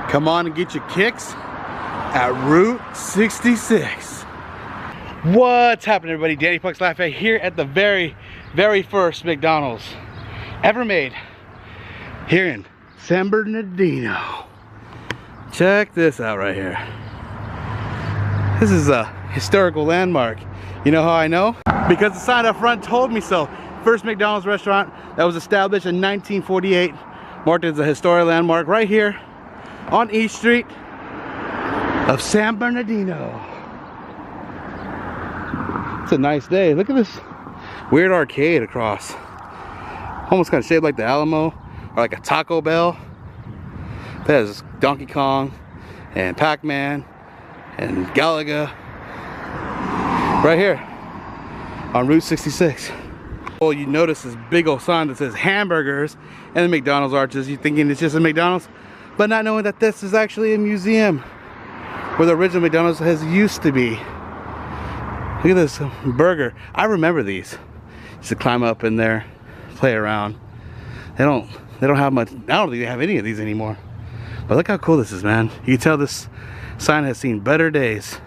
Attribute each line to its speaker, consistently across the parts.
Speaker 1: Come on and get your kicks at Route 66. What's happening, everybody? Danny Pucks Lafayette here at the very first McDonald's ever made here in San Bernardino. Check this out right here. This is a historical landmark. You know how I know? Because the sign up front told me so. First McDonald's restaurant that was established in 1948, marked as a historic landmark right here on East Street of San Bernardino. It's a nice day. Look at this weird arcade across. Almost kind of shaped like the Alamo or like a Taco Bell. That is Donkey Kong and Pac-Man and Galaga right here on Route 66. Well, you notice this big old sign that says hamburgers and the McDonald's arches. You're thinking it's just a McDonald's, but not knowing that this is actually a museum where the original McDonald's has used to be. Look at this burger. I remember these. Used to climb up in there, play around. They don't have much. I don't think they have any of these anymore. But look how cool this is, man. You can tell this sign has seen better days.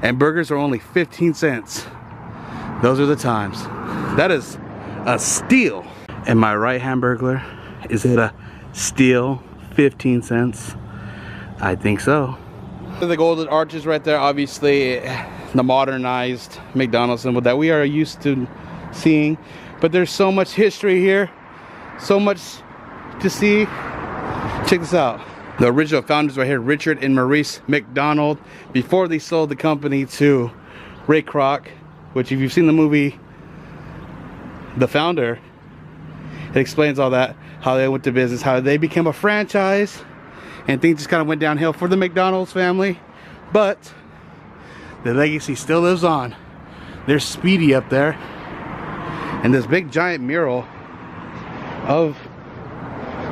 Speaker 1: And burgers are only 15 cents. Those are the times. That is a steal. Am I right, Hamburglar? Is it a steal? 15 cents? I think so. The golden arches right there, obviously the modernized McDonald's symbol that we are used to seeing. But there's so much history here. So much to see. Check this out. The original founders right here, Richard and Maurice McDonald, before they sold the company to Ray Kroc, which if you've seen the movie The Founder, it explains all that, how they went to business, how they became a franchise, and things just kind of went downhill for the McDonald's family. But the legacy still lives on. There's Speedy up there, and this big giant mural of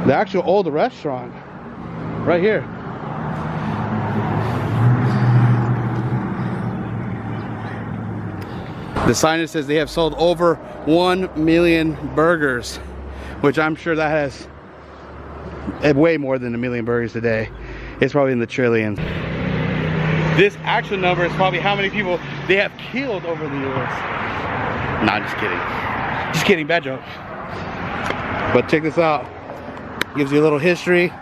Speaker 1: the actual old restaurant right here. The sign says they have sold over 1 million burgers, which I'm sure that has way more than 1 million burgers today. It's probably in the trillions. This actual number is probably how many people they have killed over the years. Nah, just kidding. Just kidding, bad joke. But check this out. Gives you a little history.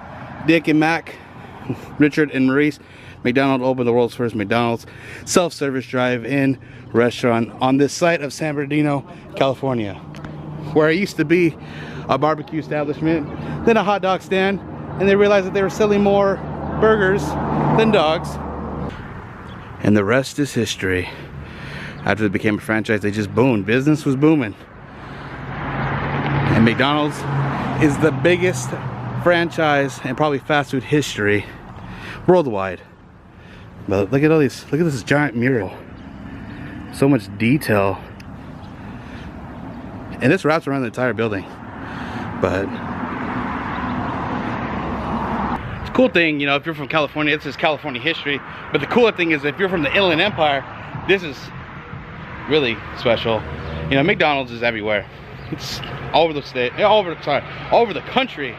Speaker 1: Dick and Mac, Richard and Maurice McDonald opened the world's first McDonald's self-service drive-in restaurant on this site of San Bernardino, California, where it used to be a barbecue establishment, then a hot dog stand, and they realized that they were selling more burgers than dogs. And the rest is history. After they became a franchise, they just boomed. Business was booming. And McDonald's is the biggest franchise and probably fast food history worldwide. But look at all these, look at this giant mural. So much detail. And this wraps around the entire building. But it's a cool thing, you know, if you're from California, this is California history. But the cooler thing is if you're from the Inland Empire, this is really special. You know, McDonald's is everywhere. It's all over the state, all over the country.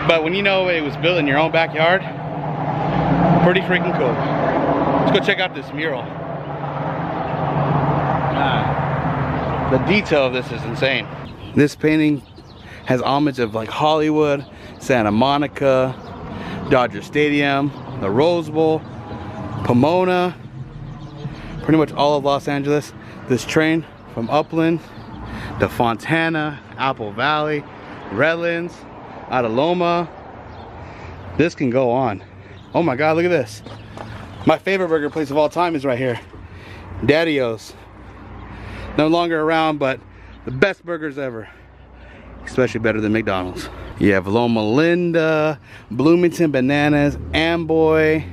Speaker 1: But when you know it was built in your own backyard, pretty freaking cool. Let's go check out this mural. The detail of this is insane. This painting has homage of like Hollywood, Santa Monica, Dodger Stadium, the Rose Bowl, Pomona, pretty much all of Los Angeles. This train from Upland to Fontana, Apple Valley, Redlands, out of Loma. This can go on. Oh my God, look at this. My favorite burger place of all time is right here. Daddy-O's. No longer around, but the best burgers ever. Especially better than McDonald's. You have Loma Linda, Bloomington Bananas, Amboy,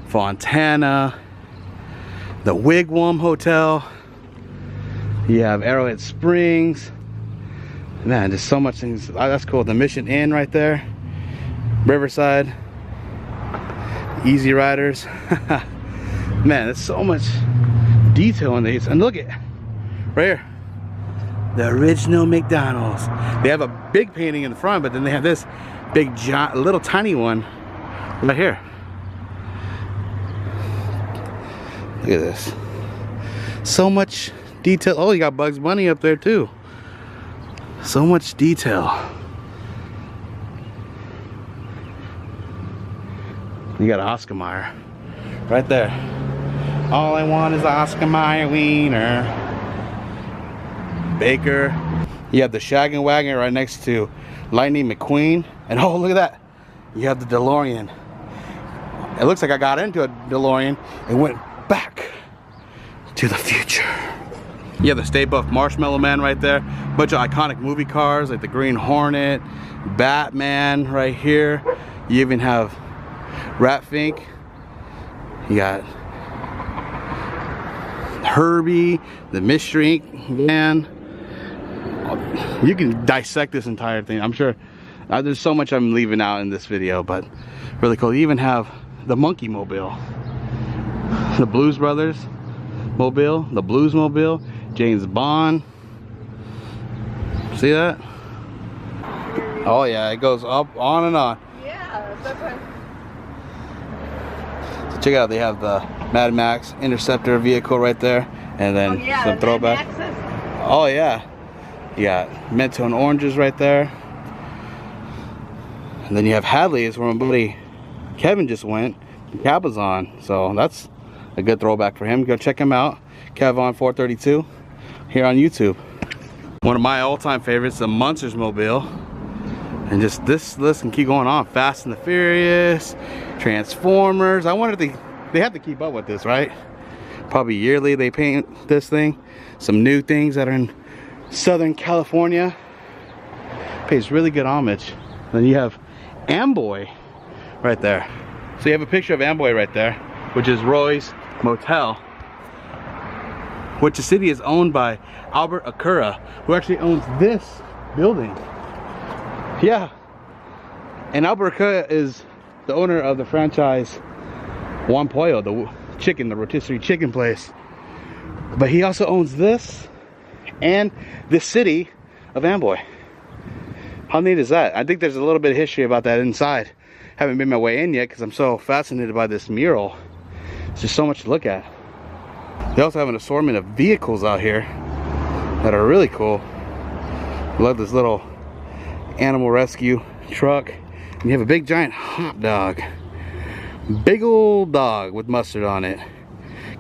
Speaker 1: Fontana, the Wigwam Hotel. You have Arrowhead Springs. Man, there's so much things. Oh, that's cool. The Mission Inn right there. Riverside. Easy Riders. Man, there's so much detail in these. And look at right here. The original McDonald's. They have a big painting in the front, but then they have this big giant, little tiny one Right here. Look at this. So much detail. Oh, you got Bugs Bunny up there too. So much detail. You got Oscar Mayer right there. All I want is Oscar Mayer wiener. Baker. You have the Shaggin' Wagon right next to Lightning McQueen. And oh, look at that. You have the DeLorean. It looks like I got into a DeLorean and went back to the future. You have the Stay Puft Marshmallow Man right there. Bunch of iconic movie cars like the Green Hornet, Batman right here. You even have Rat Fink. You got Herbie, the Mystery Inc. Man. You can dissect this entire thing. I'm sure there's so much I'm leaving out in this video, but really cool. You even have the Monkey Mobile, the Blues Brothers Mobile, the Blues Mobile, James Bond. See that? Oh yeah, it goes up, on and on.
Speaker 2: Yeah, that's okay.
Speaker 1: So check it out, they have the Mad Max Interceptor vehicle right there, and then some throwback. Oh yeah, you got Mentos and Oranges right there. And then you have Hadley's where my buddy Kevin just went. Cabazon, so that's a good throwback for him. Go check him out, Kevon432, here on YouTube. One of my all-time favorites, the Munsters Mobile. And just this list can keep going on. Fast and the Furious, Transformers. I wonder if they have to keep up with this, right? Probably yearly they paint this thing. Some new things that are in Southern California. Pays really good homage. Then you have Amboy right there. So you have a picture of Amboy right there, which is Roy's Motel, which the city is owned by Albert Acura, who actually owns this building. Yeah. And Albert Acura is the owner of the franchise Juan Pollo, the chicken, the rotisserie chicken place. But he also owns this and the city of Amboy. How neat is that? I think there's a little bit of history about that inside. Haven't made my way in yet because I'm so fascinated by this mural. It's just so much to look at. They also have an assortment of vehicles out here that are really cool. I love this little animal rescue truck. And you have a big giant hot dog. Big old dog with mustard on it.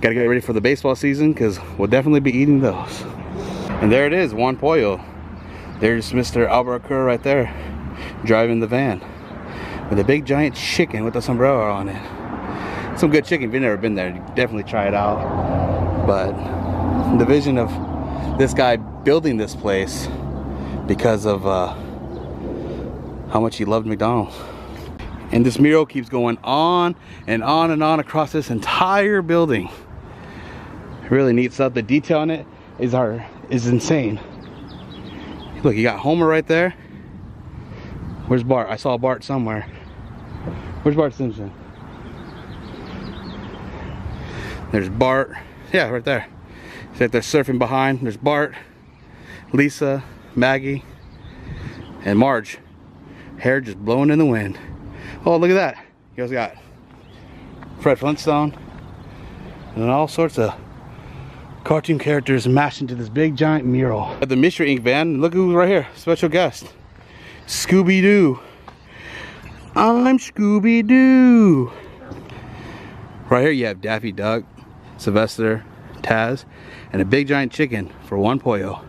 Speaker 1: Gotta get ready for the baseball season because we'll definitely be eating those. And there it is, Juan Pollo. There's Mr. Albert Acura right there, driving the van with a big giant chicken with a sombrero on it. Some good chicken. If you've never been there, definitely try it out. But the vision of this guy building this place because of how much he loved McDonald's. And this mural keeps going on and on and on across this entire building. Really neat stuff. The detail on it is insane. Look, you got Homer right there. Where's Bart? I saw Bart somewhere. Where's Bart Simpson? There's Bart. Yeah, right there. He's right there surfing behind. There's Bart, Lisa, Maggie, and Marge. Hair just blowing in the wind. Oh, look at that. You guys got Fred Flintstone and all sorts of cartoon characters mashed into this big giant mural. At the Mystery Inc. van, look who's right here. Special guest. Scooby-Doo. I'm Scooby-Doo. Right here you have Daffy Duck, Sylvester, Taz, and a big giant chicken for Juan Pollo.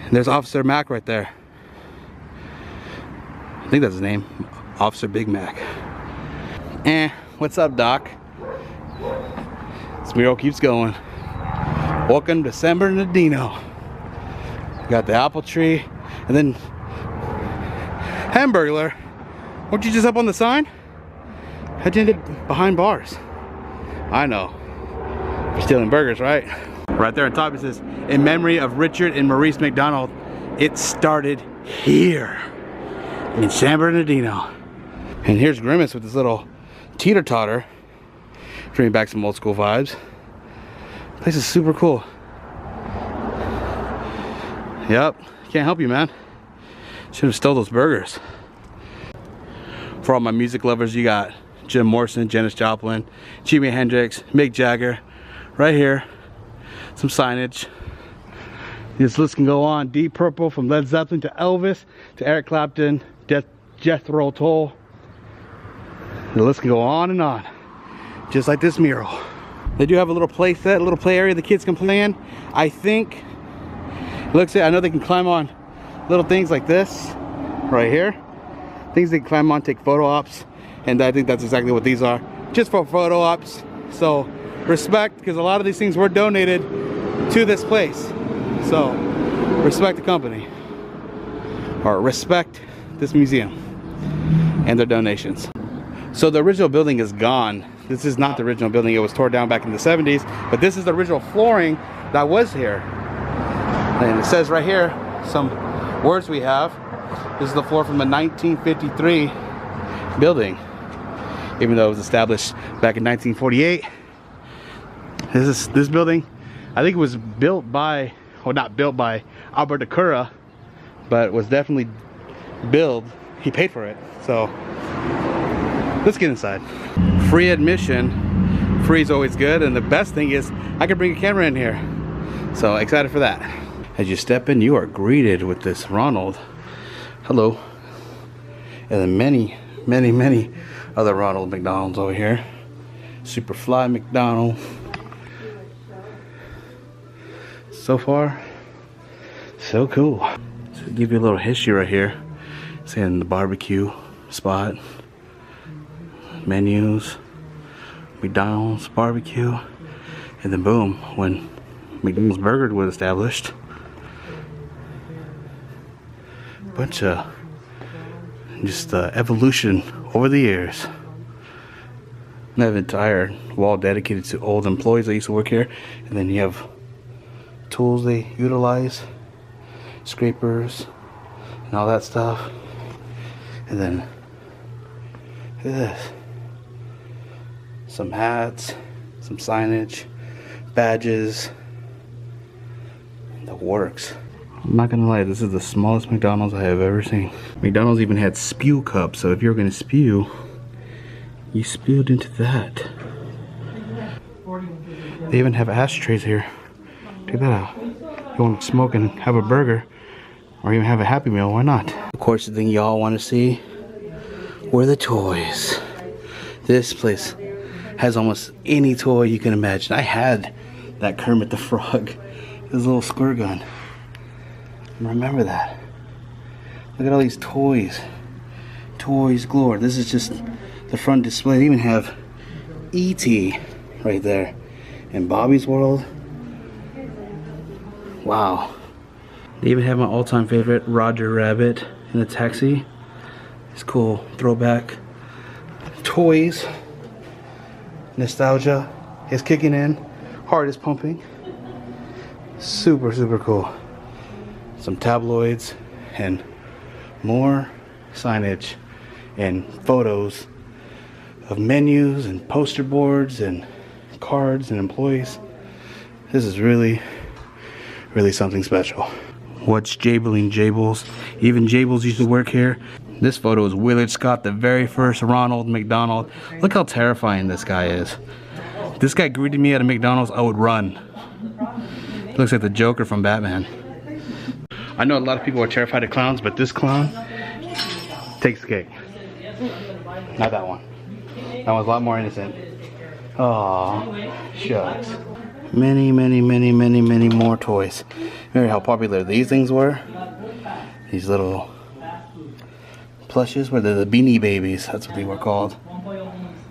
Speaker 1: And there's Officer Mac right there. I think that's his name. Officer Big Mac. What's up, Doc? This mural keeps going. Welcome to San Bernardino. Got the apple tree, and then Hamburglar. Weren't you just up on the sign? How'd you end up behind bars? I know. You're stealing burgers, right? Right there on top it says, in memory of Richard and Maurice McDonald, it started here in San Bernardino. And here's Grimace with this little teeter-totter, bringing back some old school vibes. Place is super cool. Yep, can't help you, man. Should have stole those burgers. For all my music lovers, you got Jim Morrison, Janis Joplin, Jimi Hendrix, Mick Jagger. Right here, some signage. This list can go on. Deep Purple, from Led Zeppelin to Elvis to Eric Clapton, Jethro Tull. The list can go on and on. Just like this mural. They do have a little play set, a little play area the kids can play in. I think, looks at, I know they can climb on little things like this, right here. Things they can climb on, take photo ops. And I think that's exactly what these are. Just for photo ops. So, respect, because a lot of these things were donated to this place. So, respect the company. Or respect this museum and their donations. So the original building is gone. This is not the original building. It was torn down back in the 70s. But this is the original flooring that was here. And it says right here, some words we have. This is the floor from the 1953 building. Even though it was established back in 1948. This building, I think it was built by, well, not built by Albert Acura, but was definitely built. He paid for it. So let's get inside. Free admission. Free is always good, and the best thing is I can bring a camera in here. So excited for that. As you step in, you are greeted with this Ronald. Hello. And then many other Ronald McDonald's over here. Superfly McDonald. So far, so cool. So give you a little history right here. Saying the barbecue spot, menus, McDonald's barbecue, and then boom, when McDonald's Burger was established, bunch of just evolution over the years. I have an entire wall dedicated to old employees that used to work here, and then you have tools they utilize, scrapers, and all that stuff. And then look at this. Some hats, some signage, badges, the works. I'm not gonna lie, this is the smallest McDonald's I have ever seen. McDonald's even had spew cups, so if you're gonna spew, you spewed into that. They even have ashtrays here. Check that out. You want to smoke and have a burger, or even have a Happy Meal, why not? Of course, the thing y'all want to see were the toys. This place has almost any toy you can imagine. I had that Kermit the Frog, his little squirt gun. Remember that. Look at all these toys. Toys galore. This is just the front display. They even have E.T. right there. And Bobby's World. Wow. They even have my all-time favorite, Roger Rabbit in a taxi. It's cool. Throwback. Toys. Nostalgia is kicking in. Heart is pumping. Super, super cool. Some tabloids and more signage and photos of menus and poster boards and cards and employees. This is really something special. What's Jabling Jables? Even Jables used to work here. This photo is Willard Scott, the very first Ronald McDonald. Look how terrifying this guy is. If this guy greeted me at a McDonald's, I would run. Looks like the Joker from Batman. I know a lot of people are terrified of clowns, but this clown takes the cake. Not that one. That one's a lot more innocent. Aww, shucks. Many more toys. Remember how popular these things were? These little plushes, where they're the Beanie Babies, that's what they were called.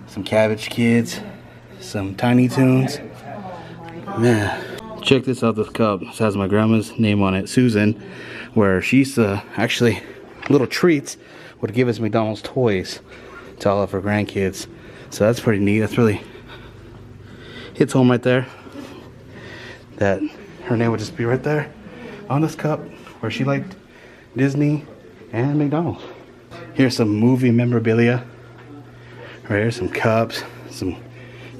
Speaker 1: Some Cabbage Kids, some Tiny Toons. Man, check this out, this cup. This has my grandma's name on it, Susan, where she used to actually, little treats would give us McDonald's toys to all of her grandkids. So that's pretty neat. That's really hits home right there. That her name would just be right there on this cup where she liked Disney and McDonald's. Here's some movie memorabilia. Right here, some cups, some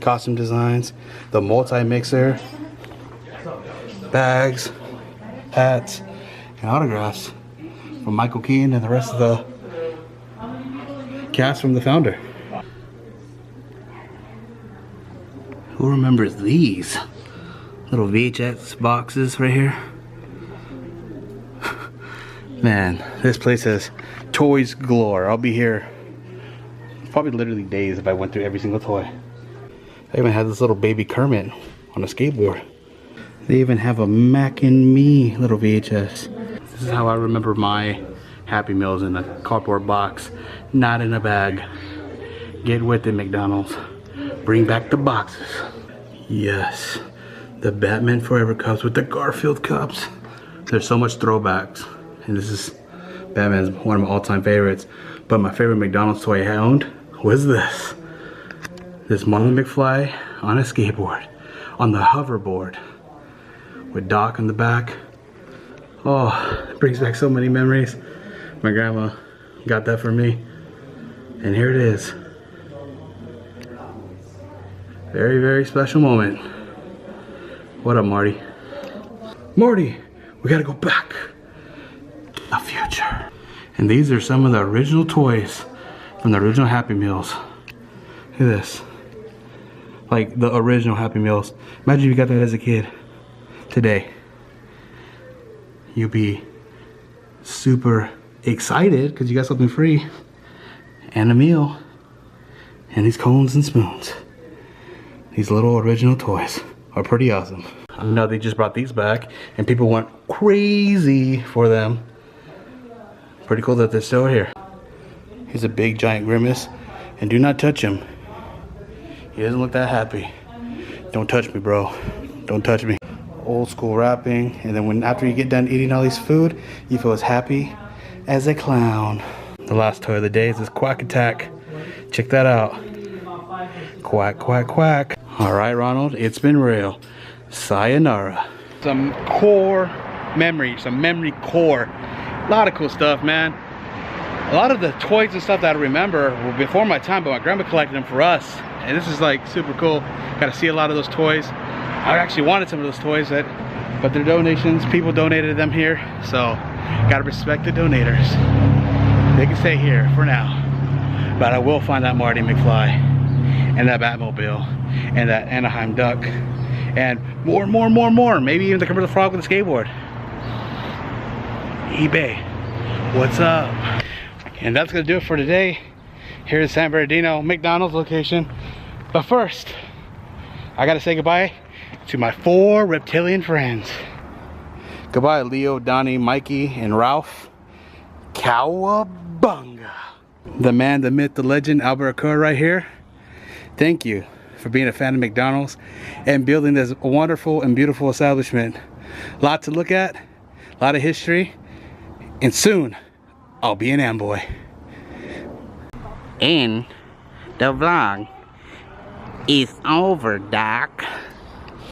Speaker 1: costume designs, the multi-mixer, bags, hats, and autographs from Michael Keaton and the rest of the cast from the founder. Who remembers these little VHS boxes right here? Man, this place has toys galore. I'll be here probably literally days if I went through every single toy. They even had this little baby Kermit on a skateboard. They even have a Mac and Me little VHS. This is how I remember my Happy Meals, in a cardboard box, not in a bag. Get with it, McDonald's. Bring back the boxes. Yes, the Batman Forever cups with the Garfield cups. There's so much throwbacks, and this is Batman's one of my all-time favorites. But my favorite McDonald's toy I owned was this. This Marlin McFly on a skateboard, on the hoverboard, with Doc in the back. Oh, it brings back so many memories. My grandma got that for me, and here it is. Very, very special moment. What up, Marty? Marty, we gotta go back to the future. And these are some of the original toys from the original Happy Meals. Look at this. Like the original Happy Meals. Imagine if you got that as a kid. Today, you'll be super excited because you got something free and a meal and these cones and spoons. These little original toys are pretty awesome. I know they just brought these back and people went crazy for them. Pretty cool that they're still here. Here's a big giant Grimace, and do not touch him. He doesn't look that happy. Don't touch me, bro. Don't touch me. Old school wrapping, and then after you get done eating all these food, you feel as happy as a clown. The last toy of the day is this Quack Attack. Check that out. Quack, quack, quack. All right, Ronald, it's been real. Sayonara. Some core memory, some memory core. A lot of cool stuff, man. A lot of the toys and stuff that I remember were before my time, but my grandma collected them for us. And this is like super cool. Got to see a lot of those toys. I actually wanted some of those toys, but they're donations. People donated them here, so gotta respect the donators. They can stay here for now, but I will find that Marty McFly and that Batmobile and that Anaheim Duck and more. Maybe even the Kermit the Frog with a skateboard. eBay, what's up? And that's gonna do it for today here in San Bernardino McDonald's location. But first, I gotta say goodbye to my 4 reptilian friends. Goodbye, Leo, Donnie, Mikey, and Ralph. Cowabunga. The man, the myth, the legend, Albert Acura right here. Thank you for being a fan of McDonald's and building this wonderful and beautiful establishment. A lot to look at, a lot of history, and soon I'll be an Amboy. And the vlog is over, Doc.